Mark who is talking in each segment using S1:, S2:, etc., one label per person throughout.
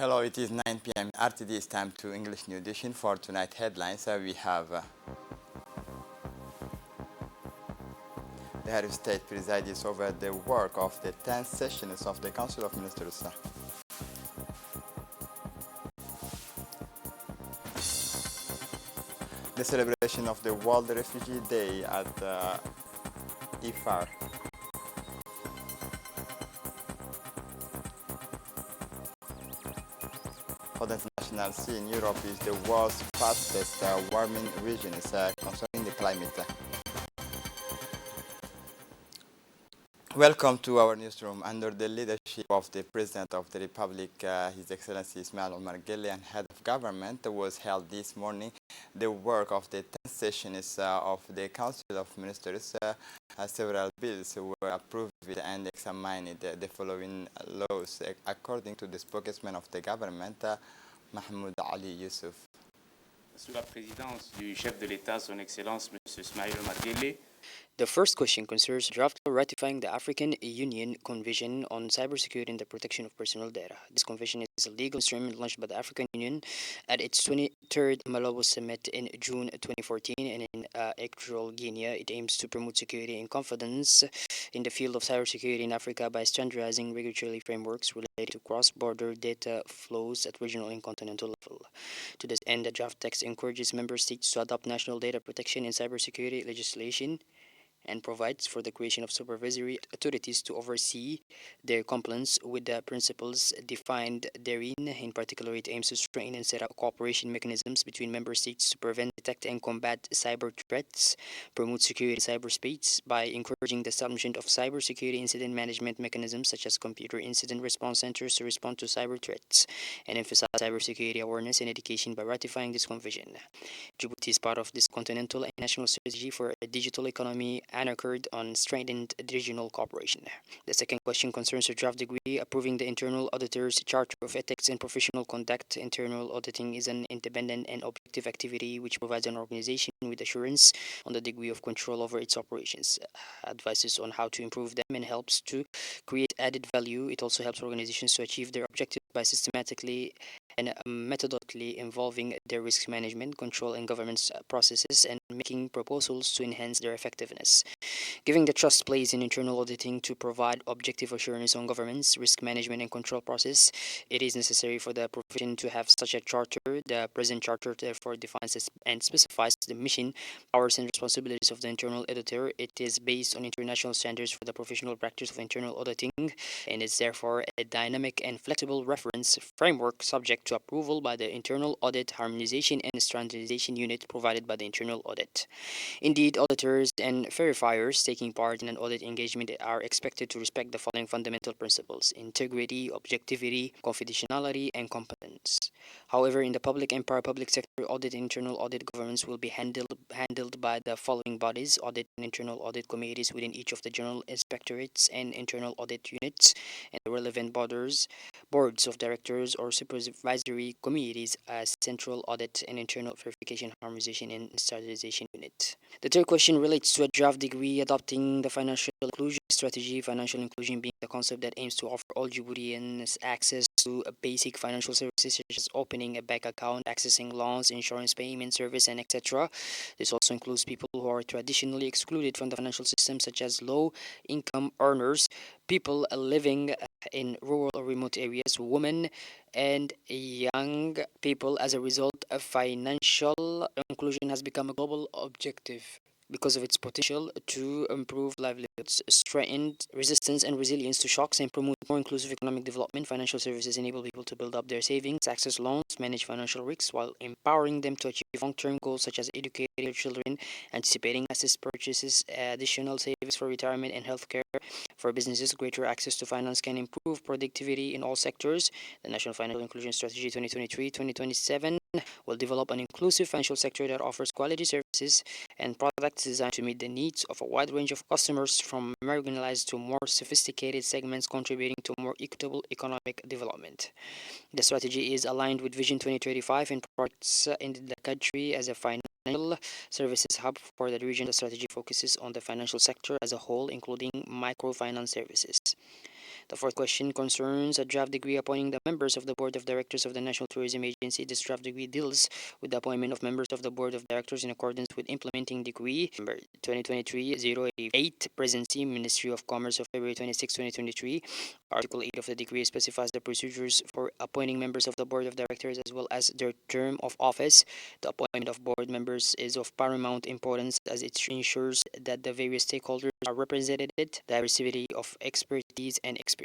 S1: Hello, it is 9 p.m. RTD is time to English New Edition for tonight headlines. We have the head of state presides over the work of the 10th sessions of the Council of Ministers. The celebration of the World Refugee Day at IFAR. For the international scene, Europe is the world's fastest warming region concerning the climate. Welcome to our newsroom. Under the leadership of the President of the Republic, His Excellency Ismail Omar Guelleh, and Head of Government, was held this morning the work of the 10th sessions of the Council of Ministers. Several bills were approved and examined the following laws, according to the spokesman of the government, Mahmoud Ali Yusuf.
S2: Sous la présidence du chef de l'État, Son Excellence M. Ismail Omar Guelleh.
S3: The first question concerns draft law ratifying the African Union Convention on Cybersecurity and the Protection of Personal Data. This convention is a legal instrument launched by the African Union at its 23rd Malabo Summit in June 2014, and in Equatorial Guinea. It aims to promote security and confidence in the field of cybersecurity in Africa by standardizing regulatory frameworks related to cross-border data flows at regional and continental level. To this end, the draft text encourages member states to adopt national data protection and cybersecurity legislation and provides for the creation of supervisory authorities to oversee their compliance with the principles defined therein. In particular, it aims to strengthen and set up cooperation mechanisms between member states to prevent, detect, and combat cyber threats, promote security in cyberspace by encouraging the establishment of cybersecurity incident management mechanisms such as computer incident response centers to respond to cyber threats, and emphasize cybersecurity awareness and education by ratifying this convention. Djibouti is part of this continental and national strategy for a digital economy anchored on strengthened regional cooperation. The second question concerns a draft decree approving the Internal Auditor's Charter of Ethics and Professional Conduct. Internal auditing is an independent and objective activity which provides an organization with assurance on the degree of control over its operations, advises on how to improve them, and helps to create added value. It also helps organizations to achieve their objectives by systematically and methodically involving their risk management, control, and governance processes, and making proposals to enhance their effectiveness. Giving the trust placed in internal auditing to provide objective assurance on governance, risk management, and control process, it is necessary for the profession to have such a charter. The present charter therefore defines and specifies the mission, powers, and responsibilities of the internal auditor. It is based on international standards for the professional practice of internal auditing, and is therefore a dynamic and flexible reference framework subject to approval by the Internal Audit Harmonization and Standardization Unit provided by the Internal Audit. Indeed, auditors and verifiers taking part in an audit engagement are expected to respect the following fundamental principles: integrity, objectivity, confidentiality, and competence. However, in the public and parapublic sector, audit and internal audit governance will be handled by the following bodies: audit and internal audit committees within each of the general inspectorates and internal audit units, and the relevant boards of directors or supervisory committees as Central Audit and Internal Verification Harmonization and Standardization Unit. The third question relates to a draft decree adopting the financial inclusion strategy. Financial inclusion being the concept that aims to offer all Djiboutians access to basic financial services such as opening a bank account, accessing loans, insurance payment service, and etc. This also includes people who are traditionally excluded from the financial system, such as low income earners, people living in rural or remote areas, women, and young people. As a result, financial inclusion has become a global objective because of its potential to improve livelihoods, strengthen resistance and resilience to shocks, and promote more inclusive economic development. Financial services enable people to build up their savings, access loans, manage financial risks, while empowering them to achieve long-term goals such as educating their children, anticipating asset purchases, additional savings for retirement and healthcare. For businesses, greater access to finance can improve productivity in all sectors. The National Financial Inclusion Strategy 2023-2027 will develop an inclusive financial sector that offers quality services and products designed to meet the needs of a wide range of customers, from marginalized to more sophisticated segments, contributing to more equitable economic development. The strategy is aligned with Vision 2035 and promotes in the country as a financial services hub for the region. The strategy focuses on the financial sector as a whole, including microfinance services. The fourth question concerns a draft decree appointing the members of the Board of Directors of the National Tourism Agency. This draft decree deals with the appointment of members of the Board of Directors in accordance with implementing decree number 2023-088, Presidency, Ministry of Commerce of February 26, 2023. Article 8 of the decree specifies the procedures for appointing members of the Board of Directors as well as their term of office. The appointment of board members is of paramount importance as it ensures that the various stakeholders are represented, diversity of expertise and experience.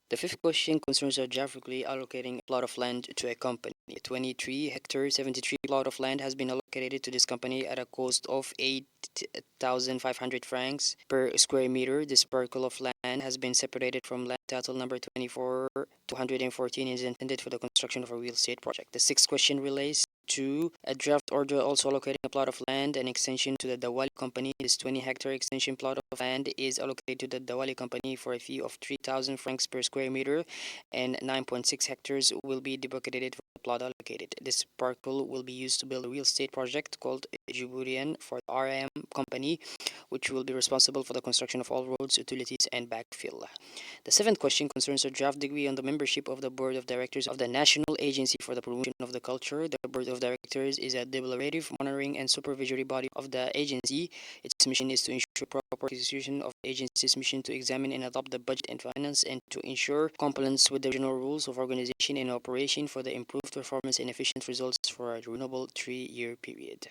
S3: The fifth question concerns a geographically allocating a plot of land to a company. A 23-hectare, 73 plot of land has been allocated to this company at a cost of 8,500 francs per square meter. This parcel of land has been separated from land title number 24,214 and is intended for the construction of a real estate project. The sixth question relates to a draft order also allocating a plot of land and extension to the Dawali Company. This 20-hectare extension plot of land is allocated to the Dawali Company for a fee of 3,000 francs per square meter, and 9.6 hectares will be demarcated for the plot allocated. This parcel will be used to build a real estate project called Djiboutian for the RM Company, which will be responsible for the construction of all roads, utilities, and backfill. The seventh question concerns a draft decree on the membership of the Board of Directors of the National Agency for the Promotion of the Culture. The Board of Directors is a deliberative, monitoring, and supervisory body of the agency. Its mission is to ensure proper execution of the agency's mission to examine and adopt the budget and finance and to ensure compliance with the general rules of organization and operation for the improved performance and efficient results for a renewable 3-year period.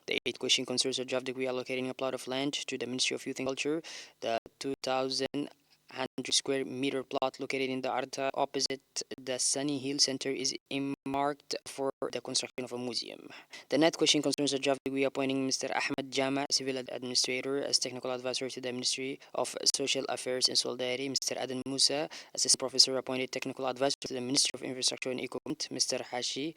S3: The eighth question concerns a draft decree allocating a plot of land to the Ministry of Youth and Culture. The 2,100 square meter plot located in the Arta opposite the Sunny Hill Center is earmarked for the construction of a museum. The ninth question concerns a draft decree appointing Mr. Ahmed Jama, Civil Administrator, as Technical Advisor to the Ministry of Social Affairs and Solidarity. Mr. Adan Musa, Assistant Professor, appointed Technical Advisor to the Ministry of Infrastructure and Equipment. Mr. Hashi,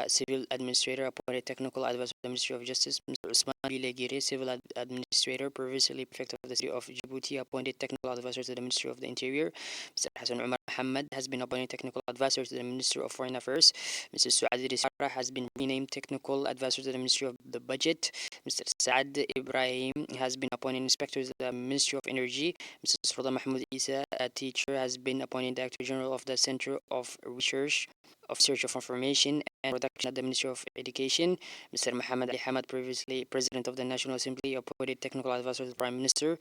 S3: Civil Administrator, appointed Technical Advisor to the Ministry of Justice. Mr. Usman Bilegire, Civil Administrator, previously Prefect of the City of Djibouti, appointed Technical Advisor to the Ministry of the Interior. Mr. Hassan Umar Muhammad has been appointed Technical Advisor to the Ministry of Foreign Affairs. Mr. Suad Risara has been renamed Technical Advisor to the Ministry of the Budget. Mr. Saad Ibrahim has been appointed Inspector to the Ministry of Energy. Mr. Sroda Mahmoud Isa, a teacher, has been appointed Director General of the Center of Research of Information and Production at the Ministry of Education. Mr. Muhammad Ali Hamad, previously President of the National Assembly, appointed Technical Advisor to the Prime Minister.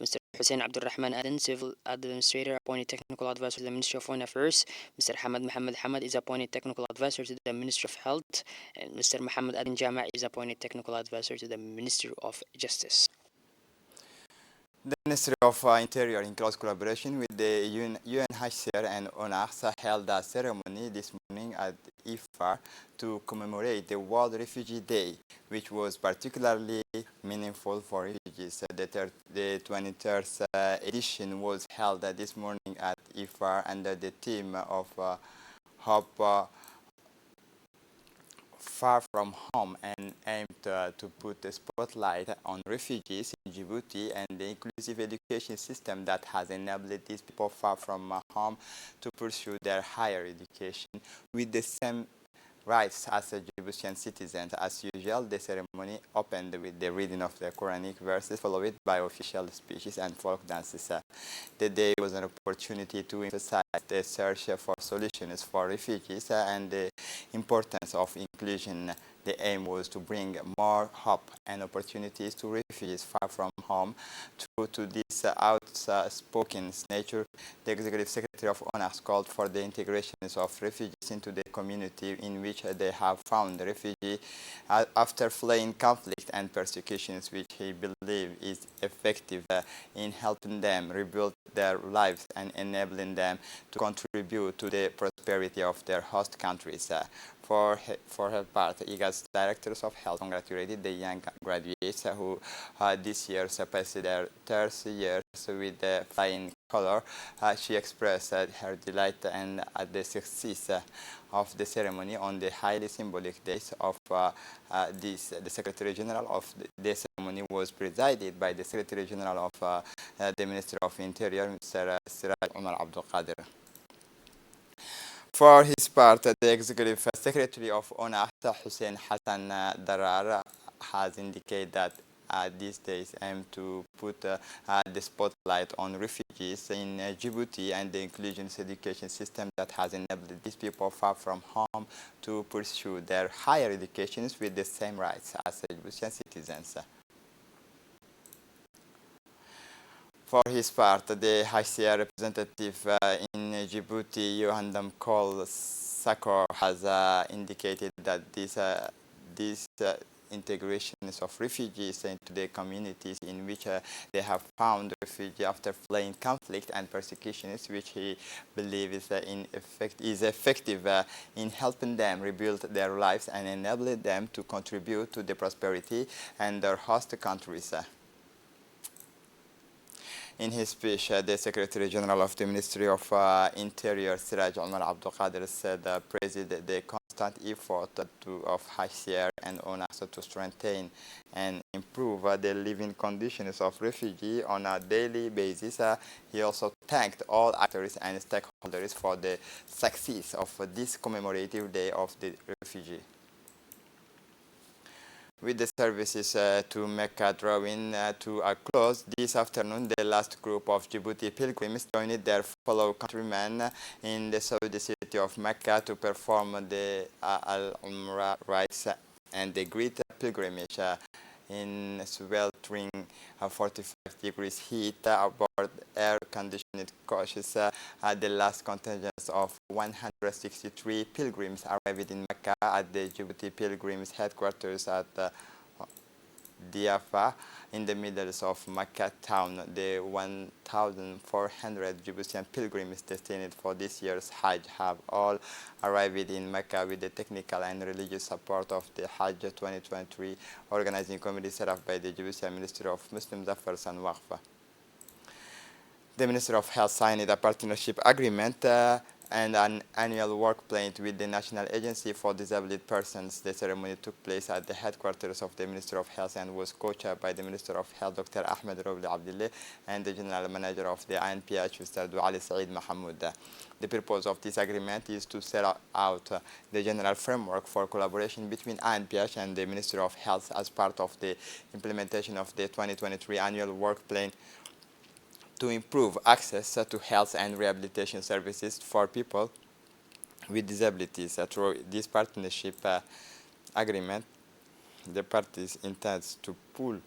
S3: Mr. Hussein Abdul Rahman Aden, Civil Administrator, appointed Technical Advisor to the Ministry of Foreign Affairs. Mr. Hamad Muhammad Hamad is appointed Technical Advisor to the Ministry of Health. And Mr. Muhammad Aden Jama is appointed Technical Advisor to the Ministry of Justice.
S1: The Ministry of Interior, in close collaboration with the UNHCR and UNACS, held a ceremony this morning at IFAR to commemorate the World Refugee Day, which was particularly meaningful for refugees. The 23rd edition was held this morning at IFAR under the theme of Hope Far from Home, and aimed to put a spotlight on refugees in Djibouti and the inclusive education system that has enabled these people far from home to pursue their higher education with the same rights as a Djiboutian citizen. As usual, the ceremony opened with the reading of the Quranic verses, followed by official speeches and folk dances. The day was an opportunity to emphasize the search for solutions for refugees and the importance of inclusion. The aim was to bring more hope and opportunities to refugees far from home. True to this outspoken nature, the Executive Secretary of UNACS called for the integration of refugees into the community in which they have found refuge after fleeing conflict and persecutions, which he believes is effective in helping them rebuild their lives and enabling them to contribute to the prosperity of their host countries. For her part, IGA's Directors of Health congratulated the young graduates who this year surpassed their third years with the flying color. She expressed her delight and at the success of the ceremony on the highly symbolic days of this. The Secretary General of the ceremony was presided by the Secretary General of the Ministry of Interior, Mr. Siraj Omar Abdul Qadir. For his part, the Executive Secretary of UNACS, Hussein Hassan Darar, has indicated that these days aim to put the spotlight on refugees in Djibouti and the inclusion education system that has enabled these people far from home to pursue their higher educations with the same rights as Djiboutian citizens. For his part, the HCR representative in Djibouti, Yohandam Kol Sakor, has indicated that these integrations of refugees into the communities in which they have found refuge after fleeing conflict and persecutions, which he believes is effective in helping them rebuild their lives and enabling them to contribute to the prosperity and their host countries. In his speech, the Secretary General of the Ministry of Interior, Siraj Omar Abdul Qadir, said praised the constant effort of HCR and UNASA to strengthen and improve the living conditions of refugees on a daily basis. He also thanked all actors and stakeholders for the success of this commemorative day of the refugee. With the services to Mecca drawing to a close this afternoon, the last group of Djibouti pilgrims joined their fellow countrymen in the Saudi city of Mecca to perform the Al-Umrah rites and the great pilgrimage in sweltering 45 degrees heat aboard air-conditioned coaches. The last contingents of 163 pilgrims arrived in Mecca at the Djibouti Pilgrims headquarters at Diafa in the middle of Mecca town. The 1,400 Djiboutian pilgrims destined for this year's Hajj have all arrived in Mecca with the technical and religious support of the Hajj 2023 organizing committee set up by the Djiboutian Ministry of Muslim Affairs and Waqf. The Ministry of Health signed a partnership agreement and an annual work plan with the National Agency for Disabled Persons. The ceremony took place at the headquarters of the Ministry of Health and was co-chaired by the Minister of Health, Dr. Ahmed Roble Abdullah, and the General Manager of the INPH, Mr. Douali Saeed Mahamoud. The purpose of this agreement is to set out the general framework for collaboration between INPH and the Ministry of Health as part of the implementation of the 2023 annual work plan to improve access to health and rehabilitation services for people with disabilities. Through this partnership agreement, the parties intend to pool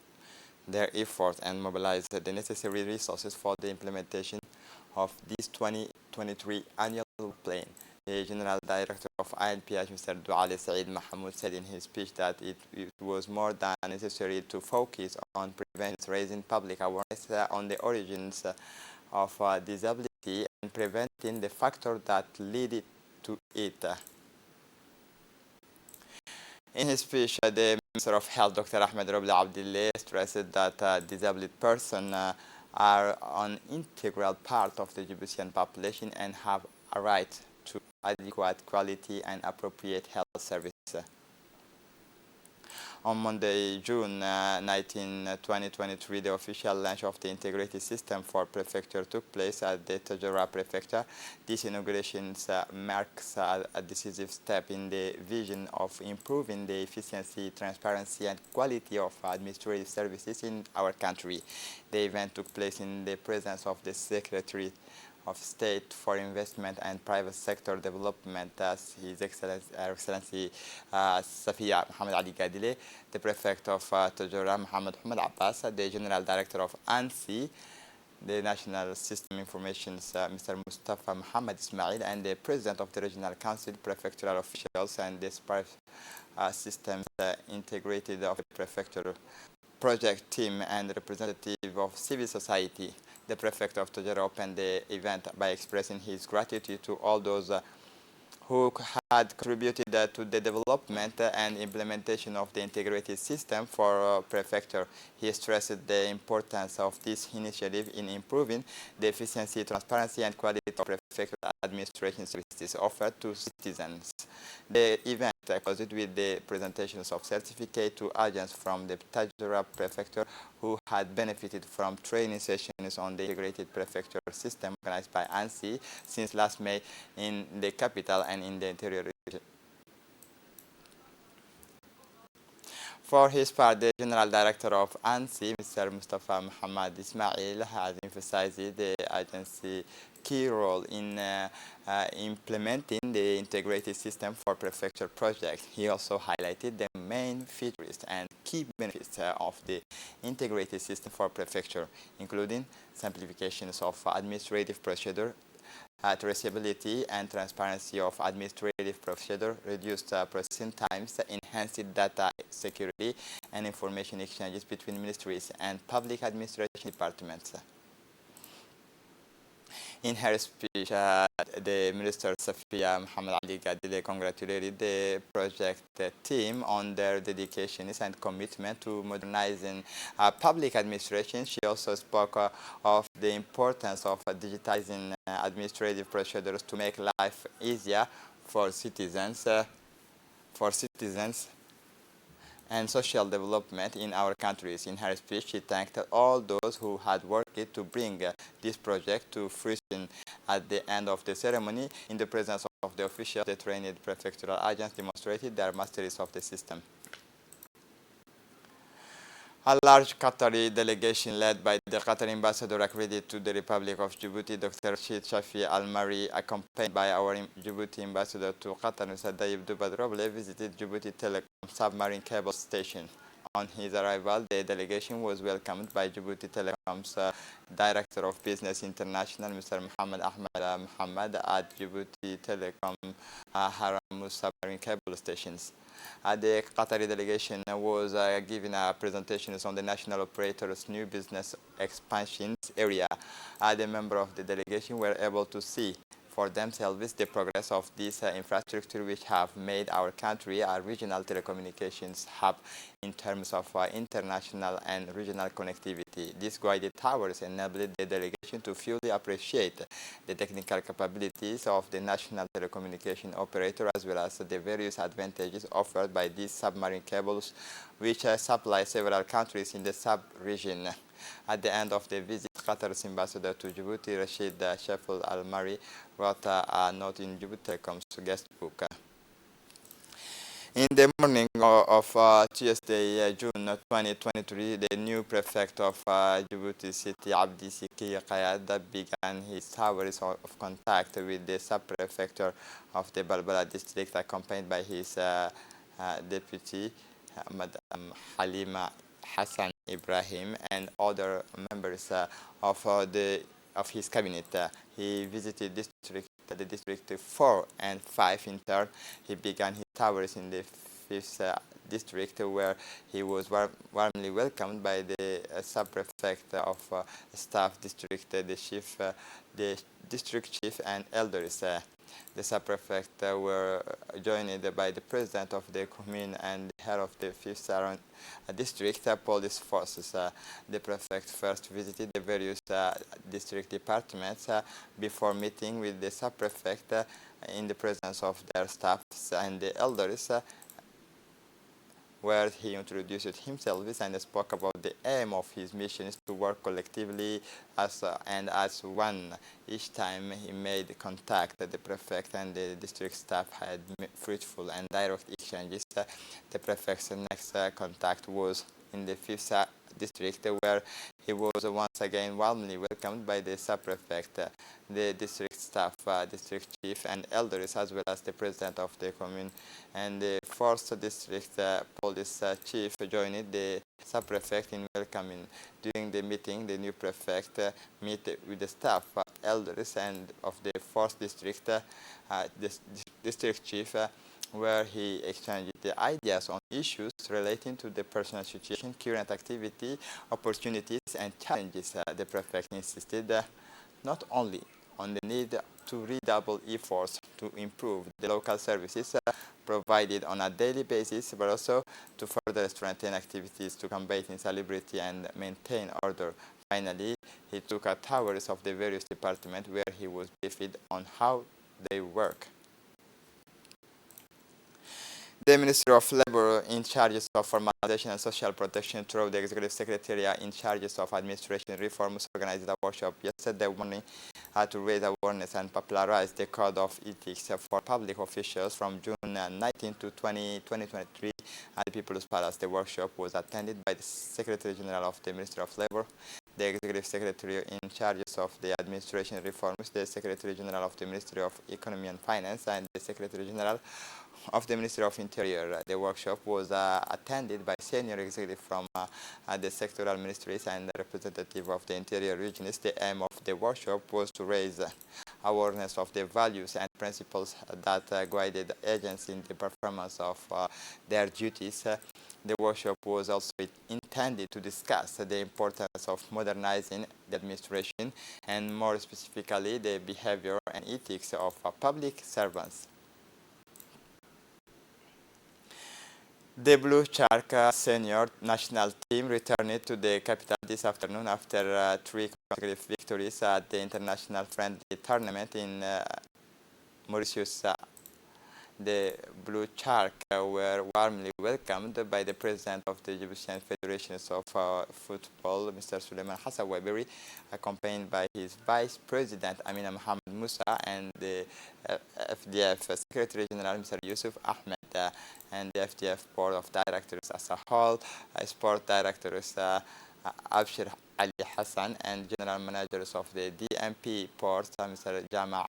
S1: their efforts and mobilize the necessary resources for the implementation of this 2023 annual plan. The General Director of INPH, Mr. Douali Saeed Mahamoud, said in his speech that it was more than necessary to focus on prevention, raising public awareness on the origins of disability and preventing the factors that lead to it. In his speech, the Minister of Health, Dr. Ahmed Roble Abdullah, stressed that disabled persons are an integral part of the Djiboutian population and have a right to adequate quality and appropriate health services. On Monday, June 19, 2023, the official launch of the integrated system for prefecture took place at the Tadjoura prefecture. This inauguration marks a decisive step in the vision of improving the efficiency, transparency, and quality of administrative services in our country. The event took place in the presence of the Secretary of State for Investment and Private Sector Development, His Excellency Safia Mohamed Ali Gadile, the Prefect of Tadjoura, Mohamed Hamad Abbas, the General Director of ANSI, the National System Information, Mr. Mustafa Mohamed Ismail, and the President of the Regional Council, prefectural officials, and the systems integrated of the prefecture project team and representative of civil society. The Prefect of Tadjoura opened the event by expressing his gratitude to all those who had contributed to the development and implementation of the integrated system for prefecture. He stressed the importance of this initiative in improving the efficiency, transparency, and quality of prefecture administration services offered to citizens. The event closed with the presentations of certificate to agents from the Tadjoura prefecture who had benefited from training sessions on the integrated prefecture system organized by ANSI since last May in the capital and in the interior region. For his part, the General Director of ANSI, Mr. Mustafa Muhammad Ismail, has emphasized the agency's key role in implementing the integrated system for prefecture project. He also highlighted the main features and key benefits of the integrated system for prefecture, including simplifications of administrative procedure, traceability and transparency of administrative procedure, reduced processing times, enhanced data security, and information exchanges between ministries and public administration departments. In her speech, the Minister Safia Muhammad Ali Gadile congratulated the project team on their dedications and commitment to modernizing public administration. She also spoke of the importance of digitizing administrative procedures to make life easier for citizens. And social development in our countries. In her speech, she thanked all those who had worked to bring this project to fruition. At the end of the ceremony, in the presence of the officials, the trained prefectural agents demonstrated their masteries of the system. A large Qatari delegation led by the Qatari ambassador accredited to the Republic of Djibouti, Dr. Rashid Shafi Al-Mari, accompanied by our Djibouti ambassador to Qatar, Mr. Dayib Dubadroble, visited Djibouti Telecom submarine cable station. On his arrival, the delegation was welcomed by Djibouti Telecom's Director of Business International, Mr. Muhammad Ahmed Muhammad, at Djibouti Telecom Haramus submarine cable stations. The Qatari delegation was giving presentations on the national operator's new business expansion area. The members of the delegation were able to see for themselves the progress of this infrastructure, which have made our country a regional telecommunications hub in terms of international and regional connectivity. These guided towers enabled the delegation to fully appreciate the technical capabilities of the national telecommunication operator, as well as the various advantages offered by these submarine cables, which supply several countries in the sub-region. At the end of the visit, Qatar's ambassador to Djibouti, Rashid Shaful Al-Mari, wrote a note in Djibouti Telecom's guest book. In the morning of Tuesday, June 2023, the new prefect of Djibouti City, Abdi Siki Qayad, began his hours of contact with the sub-prefecture of the Balbala district, accompanied by his deputy, Madam Halima Hassan Ibrahim, and other members of his cabinet. He visited the district 4 and 5 in turn. He began his towers in the 5th district, where he was warmly welcomed by the sub-prefect of staff district, the district chief, and elders. The sub-prefect were joined by the president of the commune and the head of the 5th district police forces. The prefect first visited the various district departments before meeting with the sub-prefect in the presence of their staffs and the elders, where he introduced himself and spoke about the aim of his mission is to work collectively as one. Each time he made contact, the prefect and the district staff had fruitful and direct exchanges. The prefect's next contact was in the 5th district, where he was once again warmly welcomed by the sub-prefect, the district staff, district chief, and elders, as well as the president of the commune. And the 4th district police chief joined the sub-prefect in welcoming. During the meeting, the new prefect met with the staff, elders, and of the 4th district, district chief, where he exchanged the ideas on issues relating to the personal situation, current activity, opportunities, and challenges. The prefect insisted not only on the need to redouble efforts to improve the local services provided on a daily basis, but also to further strengthen activities to combat insalubrity and maintain order. Finally, he took towers of the various departments, where he was briefed on how they work. The Ministry of Labor, in charge of formalization and social protection through the Executive Secretariat in charge of administration reforms, organized a workshop yesterday morning to raise awareness and popularize the Code of Ethics for public officials from June 19 to 2023. at the People's Palace. The workshop was attended by the Secretary General of the Ministry of Labor, the Executive Secretary in charge of the administration reforms, the Secretary General of the Ministry of Economy and Finance, and the Secretary General of the Ministry of Interior. The workshop was attended by senior executives from the sectoral ministries and the representative of the interior regions. The aim of the workshop was to raise awareness of the values and principles that guided agents in the performance of their duties. The workshop was also intended to discuss the importance of modernizing the administration and more specifically the behavior and ethics of public servants. The Blue Shark senior national team returned to the capital this afternoon after 3 consecutive victories at the international friendly tournament in Mauritius. The Blue Shark were warmly welcomed by the president of the Egyptian Federation of Football, Mr. Suleiman Hassan Waberi, accompanied by his vice president Amina Mohamed Musa and the FDF Secretary General Mr. Yusuf Ahmed and the FDF Board of Directors as a whole, Sport Directors Abshir Ali Hassan and General Managers of the DMP Port, Mr. Jama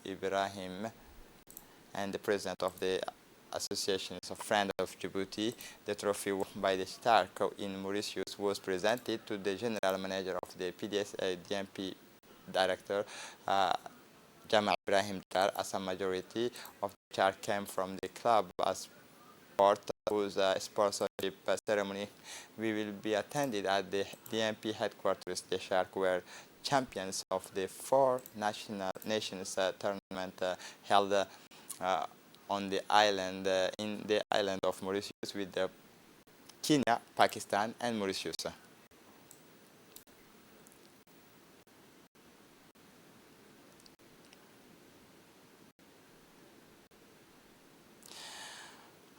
S1: Ibrahim, and the president of the Association of Friends of Djibouti. The trophy won by the Shark in Mauritius was presented to the general manager of the PDSA DMP director, Jama Ibrahim Dar, as a majority of the Shark came from the club as part whose sponsorship ceremony will be attended at the DMP headquarters. The Shark were champions of the 4 nations tournament held on the island in the island of Mauritius with Kenya, Pakistan, and Mauritius.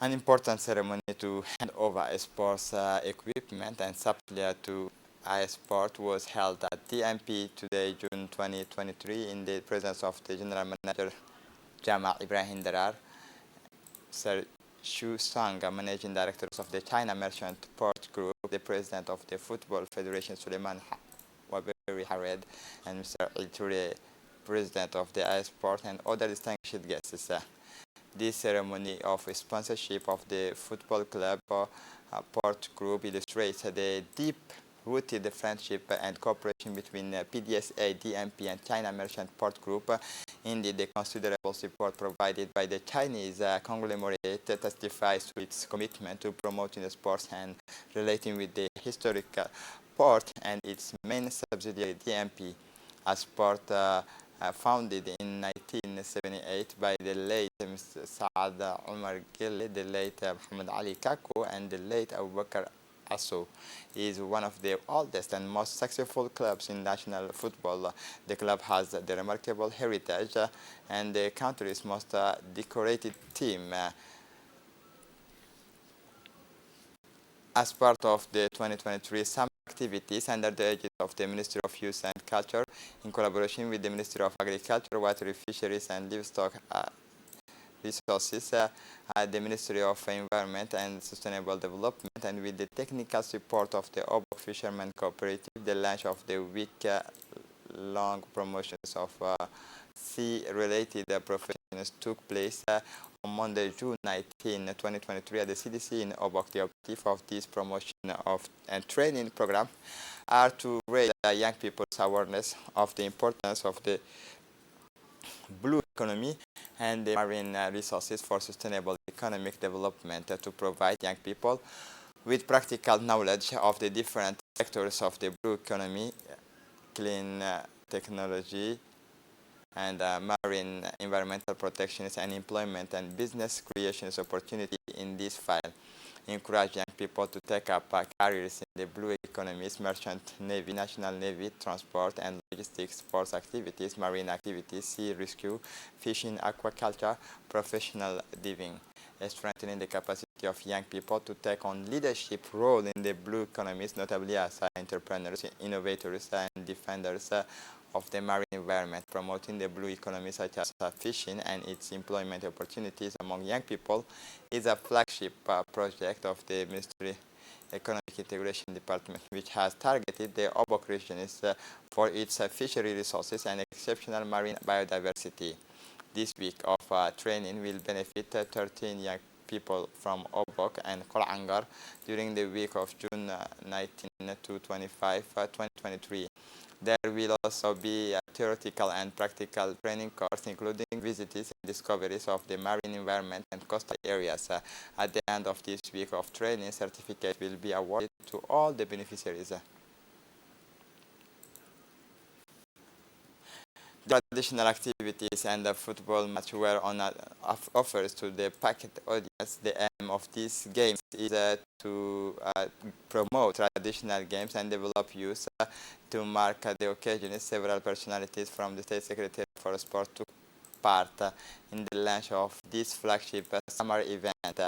S1: An important ceremony to hand over sports equipment and supply to iSport was held at DMP today, June 2023, in the presence of the General Manager Jama Ibrahim Darar, Sir Xu Sang, Managing Directors of the China Merchant Port Group, the President of the Football Federation Suleiman Waberi Hared, and Mr. El Toure, President of the iSport, and other distinguished guests. This ceremony of sponsorship of the football club Port Group illustrates the deep-rooted friendship and cooperation between PDSA, DMP, and China Merchant Port Group. Indeed, the considerable support provided by the Chinese conglomerate testifies to its commitment to promoting the sports and relating with the historic port and its main subsidiary DMP, a sport founded in 1978 by the late Mr. Saad Omar Gille, the late Muhammad Ali Kako, and the late Abu Bakr Asso. Is one of the oldest and most successful clubs in national football. The club has the remarkable heritage and the country's most decorated team. As part of the 2023 summer activities under the aegis of the Ministry of Youth and Culture, in collaboration with the Ministry of Agriculture, Water, Fisheries and Livestock Resources, the Ministry of Environment and Sustainable Development, and with the technical support of the Obok Fishermen Cooperative, the launch of the week-long promotions of sea-related professions took place on Monday, June 19, 2023 at the CDC in Obok. The objective of this promotion and training program are to raise young people's awareness of the importance of the blue economy and the marine resources for sustainable economic development, to provide young people with practical knowledge of the different sectors of the blue economy, clean technology, and marine environmental protections and employment and business creations opportunity in this file. Encourage young people to take up careers in the blue economies, merchant navy, national navy, transport and logistics, sports activities, marine activities, sea rescue, fishing, aquaculture, professional diving. Strengthening the capacity of young people to take on leadership role in the blue economies, notably as entrepreneurs, innovators, and defenders of the marine environment, promoting the blue economy such as fishing and its employment opportunities among young people is a flagship project of the Ministry Economic Integration Department, which has targeted the Obok region for its fishery resources and exceptional marine biodiversity. This week of training will benefit 13 young people from Obok and Kolangar during the week of June 19 to 25, 2023. There will also be a theoretical and practical training course, including visits and discoveries of the marine environment and coastal areas. At the end of this week of training, certificate will be awarded to all the beneficiaries. Traditional activities and the football match were on offers to the packed audience. The aim of these games is to promote traditional games and develop youth. To mark the occasion, several personalities from the State Secretary for Sport took part in the launch of this flagship summer event.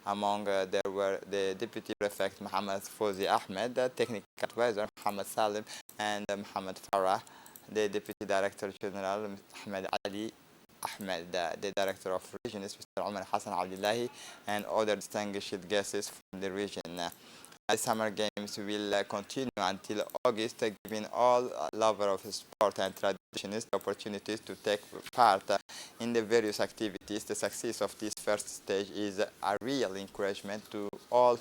S1: Among there were the Deputy Prefect Mohammed Fouzi Ahmed, Technical Advisor Mohammed Salim, and Mohammed Farah, the Deputy Director General Ahmed Ali Ahmed, the Director of Regions Mr. Omar Hassan Abdullahi, and other distinguished guests from the region. The summer games will continue until August, giving all lovers of sport and traditions the opportunities to take part in the various activities. The success of this first stage is a real encouragement to all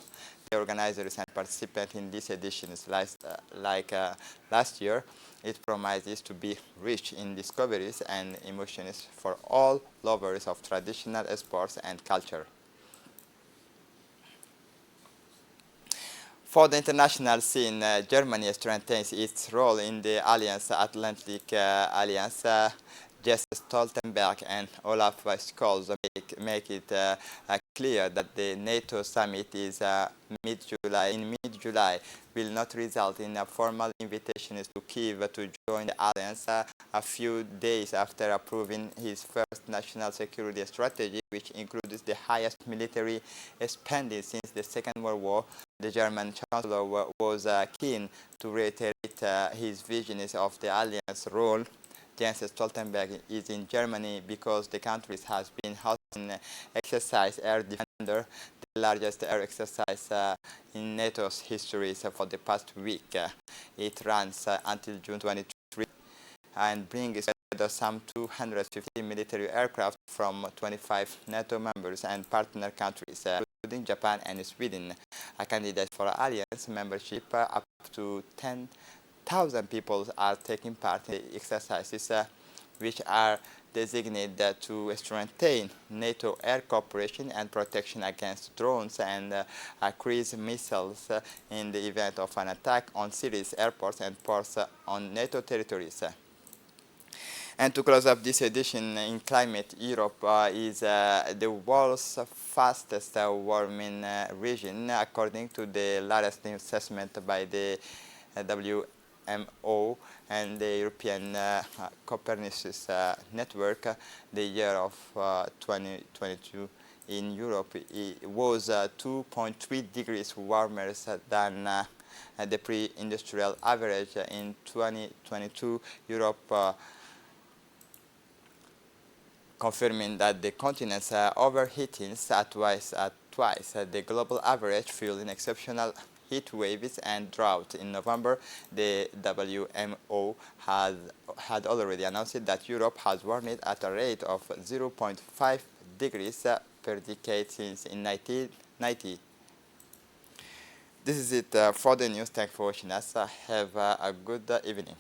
S1: the organizers and participants in these editions. Last year, it promises to be rich in discoveries and emotions for all lovers of traditional sports and culture. For the international scene, Germany strengthens its role in the Atlantic Alliance. Jens Stoltenberg and Olaf Scholz make it clear that the NATO summit is mid-July will not result in a formal invitation to Kyiv to join the alliance a few days after approving his first national security strategy, which includes the highest military spending since the Second World War. The German Chancellor was keen to reiterate his visions of the alliance role. Jens Stoltenberg is in Germany because the country has been hosting exercise Air Defender, the largest air exercise in NATO's history for the past week. It runs until June 23 and brings together some 250 military aircraft from 25 NATO members and partner countries, including Japan and Sweden. A candidate for alliance membership, up to 10,000 people are taking part in the exercises, which are designated to strengthen NATO air cooperation and protection against drones and cruise missiles in the event of an attack on cities, airports, and ports on NATO territories. And to close up this edition in climate, Europe is the world's fastest warming region, according to the latest assessment by the WMO and the European Copernicus Network. The year of 2022 in Europe was 2.3 degrees warmer than the pre-industrial average. In 2022, Europe confirming that the continent's overheating at twice the global average, fueling exceptional heat waves and drought. In November, the WMO had already announced that Europe has warmed at a rate of 0.5 degrees per decade since in 1990. This is it for the news. Thanks for watching us. Have a good evening.